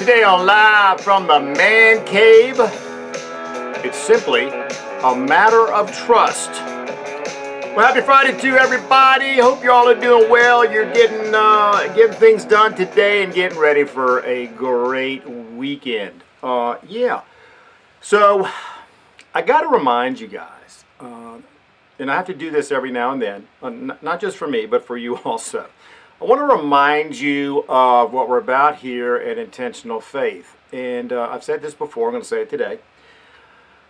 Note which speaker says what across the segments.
Speaker 1: Today on Live from the Man Cave, it's simply a matter of trust. Well, happy Friday to everybody. Hope you all are doing well. You're getting things done today and getting ready for a great weekend. Yeah. So, I got to remind you guys, and I have to do this every now and then, not just for me, but for you also. I want to remind you of what we're about here at Intentional Faith. And I've said this before, I'm going to say it today.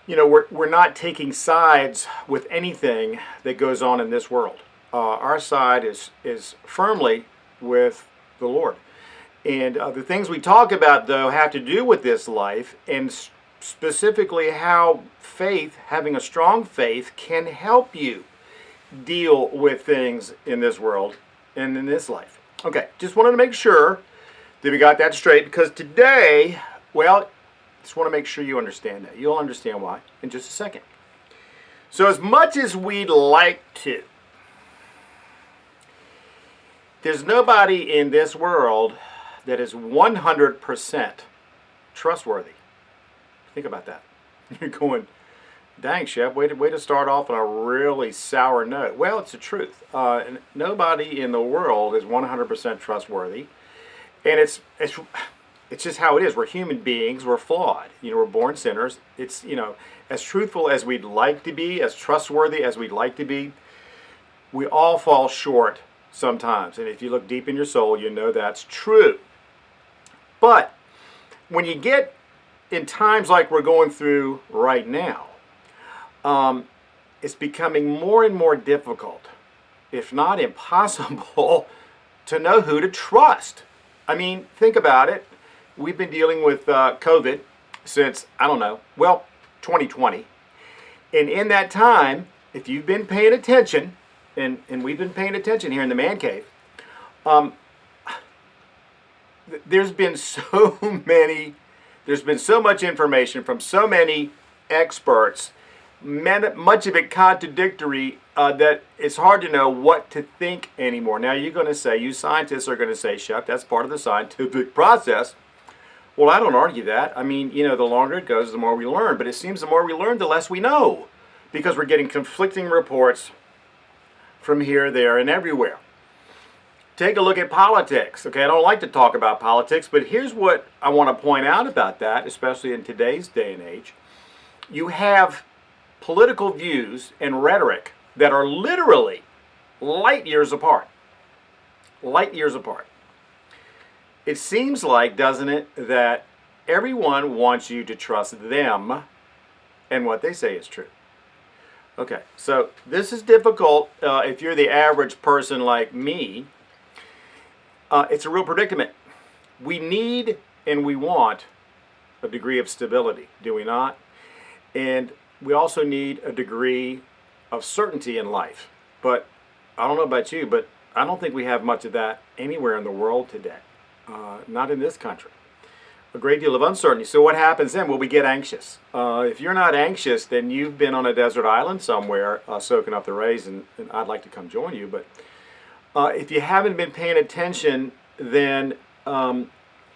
Speaker 1: You know, we're not taking sides with anything that goes on in this world. Our side is firmly with the Lord. And the things we talk about, though, have to do with this life, and specifically how faith, having a strong faith, can help you deal with things in this world and in this life. Okay, just wanted to make sure that we got that straight, because today, well, just want to make sure you understand that. You'll understand why in just a second. So as much as we'd like to, there's nobody in this world that is 100% trustworthy. Think about that. You're going, dang, Shep, way to start off on a really sour note. Well, it's the truth. Nobody in the world is 100% trustworthy, and it's just how it is. We're human beings. We're flawed. You know, we're born sinners. It's, you know, as truthful as we'd like to be, as trustworthy as we'd like to be, we all fall short sometimes. And if you look deep in your soul, you know that's true. But when you get in times like we're going through right now, it's becoming more and more difficult, if not impossible, to know who to trust. I mean, think about it. We've been dealing with COVID since, 2020. And in that time, if you've been paying attention, and we've been paying attention here in the Man Cave, there's been so much information from so many experts, much of it contradictory, that it's hard to know what to think anymore. Now you're going to say, you scientists are going to say, Shep, that's part of the scientific process. Well, I don't argue that. I mean, you know, the longer it goes, the more we learn. But it seems the more we learn, the less we know, because we're getting conflicting reports from here, there, and everywhere. Take a look at politics. Okay, I don't like to talk about politics, but here's what I want to point out about that, especially in today's day and age. You have political views and rhetoric that are literally light years apart. Light years apart. It seems like, doesn't it, that everyone wants you to trust them and what they say is true. Okay, so this is difficult if you're the average person like me. It's a real predicament. We need and we want a degree of stability, do we not? And we also need a degree of certainty in life. But I don't know about you, but I don't think we have much of that anywhere in the world today. Not in this country. A great deal of uncertainty. So what happens then? Well, we get anxious. If you're not anxious, then you've been on a desert island somewhere soaking up the rays, and I'd like to come join you. But if you haven't been paying attention, then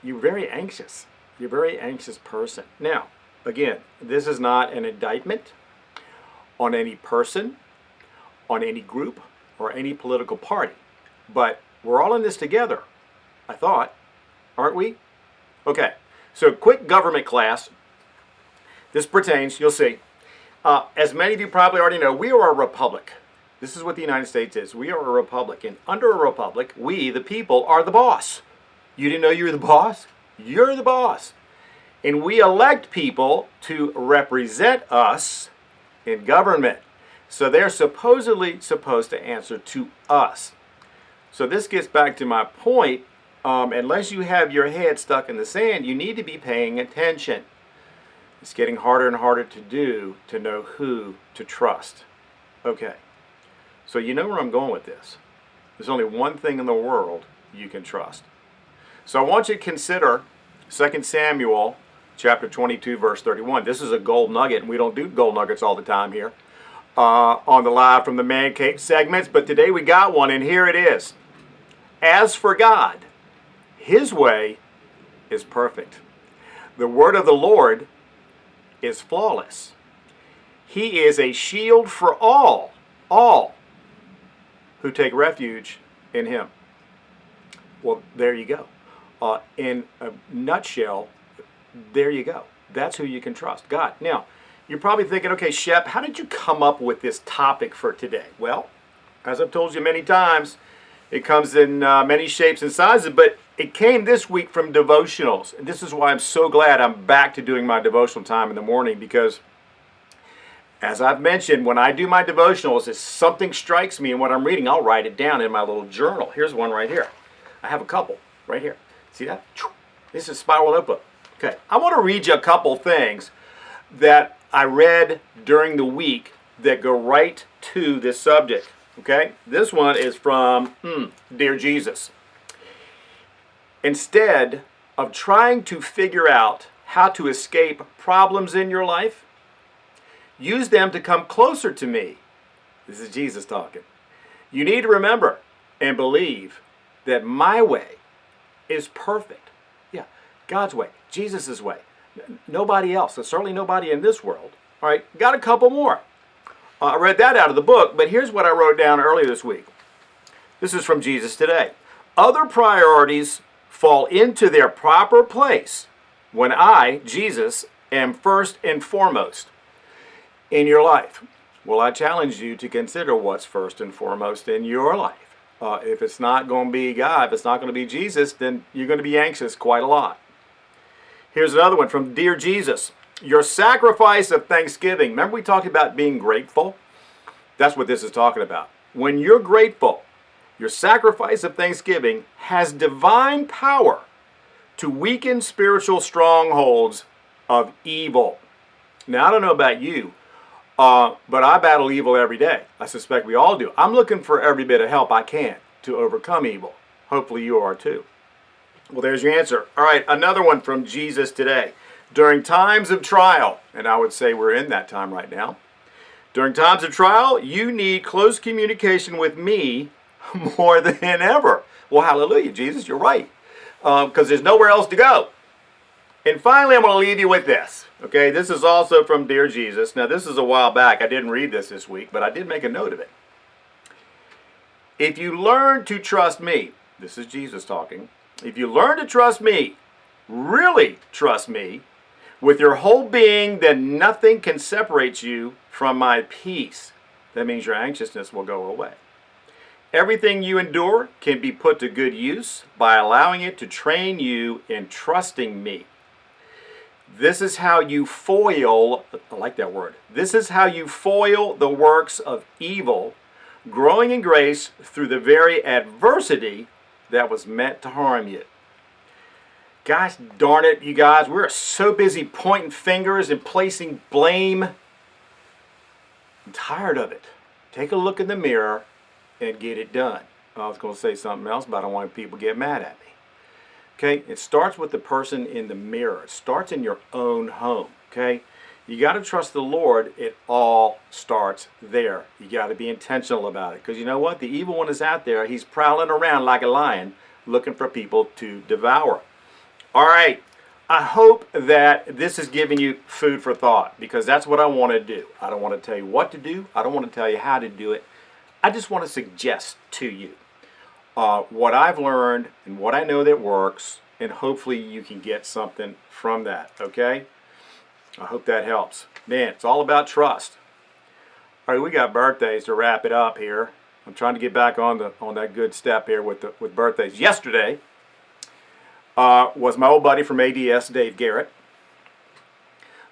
Speaker 1: you're very anxious. You're a very anxious person. Now, again, this is not an indictment on any person, on any group, or any political party. But we're all in this together, I thought. Aren't we? Okay, so quick government class. This pertains, you'll see. As many of you probably already know, we are a republic. This is what the United States is. We are a republic. And under a republic, we, the people, are the boss. You didn't know you were the boss? You're the boss. And we elect people to represent us in government. So they're supposedly supposed to answer to us. So this gets back to my point. Unless you have your head stuck in the sand, you need to be paying attention. It's getting harder and harder to do to know who to trust. Okay. So you know where I'm going with this. There's only one thing in the world you can trust. So I want you to consider 2 Samuel chapter 22, verse 31. This is a gold nugget, and we don't do gold nuggets all the time here on the Live from the Man Cave segments, but today we got one, and here it is. As for God, His way is perfect. The word of the Lord is flawless. He is a shield for all who take refuge in him. Well, there you go. In a nutshell, there you go. That's who you can trust, God. Now, you're probably thinking, okay, Shep, how did you come up with this topic for today? Well, as I've told you many times, it comes in many shapes and sizes, but it came this week from devotionals. And this is why I'm so glad I'm back to doing my devotional time in the morning, because as I've mentioned, when I do my devotionals, if something strikes me in what I'm reading, I'll write it down in my little journal. Here's one right here. I have a couple right here. See that? This is Spiral Notebook. Okay, I want to read you a couple things that I read during the week that go right to this subject. Okay, this one is from Dear Jesus. Instead of trying to figure out how to escape problems in your life, use them to come closer to me. This is Jesus talking. You need to remember and believe that my way is perfect. Yeah, God's way, Jesus' way. Nobody else, and certainly nobody in this world. All right, got a couple more. I read that out of the book, but here's what I wrote down earlier this week. This is from Jesus Today. Other priorities fall into their proper place when I, Jesus, am first and foremost in your life. Well, I challenge you to consider what's first and foremost in your life. If it's not going to be God, if it's not going to be Jesus, then you're going to be anxious quite a lot. Here's another one from Dear Jesus. Your sacrifice of thanksgiving. Remember we talked about being grateful? That's what this is talking about. When you're grateful, your sacrifice of thanksgiving has divine power to weaken spiritual strongholds of evil. Now, I don't know about you, but I battle evil every day. I suspect we all do. I'm looking for every bit of help I can to overcome evil. Hopefully you are too. Well, there's your answer. All right, another one from Jesus Today. During times of trial, and I would say we're in that time right now. During times of trial, you need close communication with me more than ever. Well, hallelujah, Jesus, you're right. Because there's nowhere else to go. And finally, I'm going to leave you with this. Okay, this is also from Dear Jesus. Now, this is a while back. I didn't read this week, but I did make a note of it. If you learn to trust me, this is Jesus talking. If you learn to trust me, really trust me, with your whole being, then nothing can separate you from my peace. That means your anxiousness will go away. Everything you endure can be put to good use by allowing it to train you in trusting me. This is how you foil, I like that word, this is how you foil the works of evil, growing in grace through the very adversity that was meant to harm you. Gosh darn it, you guys, we're so busy pointing fingers and placing blame. I'm tired of it. Take a look in the mirror and get it done. I was going to say something else, but I don't want people to get mad at me. Okay, it starts with the person in the mirror. It starts in your own home, okay? You got to trust the Lord. It all starts there. You got to be intentional about it, because you know what? The evil one is out there. He's prowling around like a lion looking for people to devour. All right, I hope that this has given you food for thought, because that's what I want to do. I don't want to tell you what to do. I don't want to tell you how to do it. I just want to suggest to you what I've learned and what I know that works, and hopefully you can get something from that, okay? I hope that helps. Man, it's all about trust. All right, we got birthdays to wrap it up here. I'm trying to get back on that good step here with birthdays. Yesterday was my old buddy from ADS, Dave Garrett.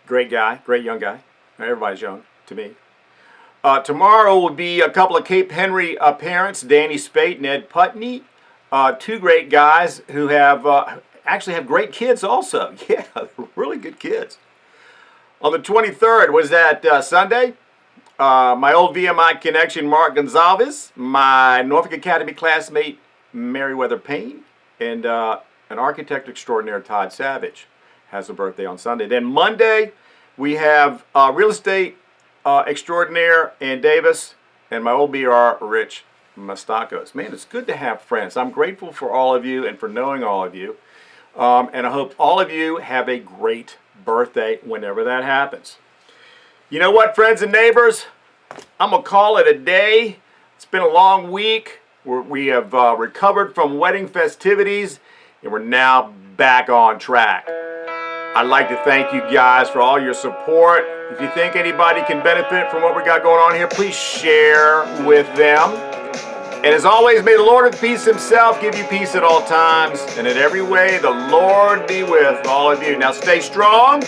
Speaker 1: Great guy, great young guy. Everybody's young to me. Tomorrow will be a couple of Cape Henry parents, Danny Spate and Ed Putney. Two great guys who actually have great kids also. Yeah, really good kids. On the 23rd, was that Sunday? My old VMI connection, Mark Gonzalez, my Norfolk Academy classmate, Meriwether Payne, and an architect extraordinaire, Todd Savage, has a birthday on Sunday. Then Monday, we have real estate extraordinaire Ann Davis and my old BR, Rich Mastakos. Man, it's good to have friends. I'm grateful for all of you and for knowing all of you. And I hope all of you have a great birthday whenever that happens. You know what, friends and neighbors? I'm going to call it a day. It's been a long week. We have recovered from wedding festivities, and we're now back on track. I'd like to thank you guys for all your support. If you think anybody can benefit from what we got going on here, please share with them. And as always, may the Lord of peace himself give you peace at all times, and in every way the Lord be with all of you. Now stay strong,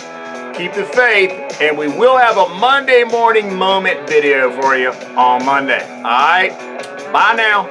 Speaker 1: keep the faith, and we will have a Monday morning moment video for you on Monday. All right, bye now.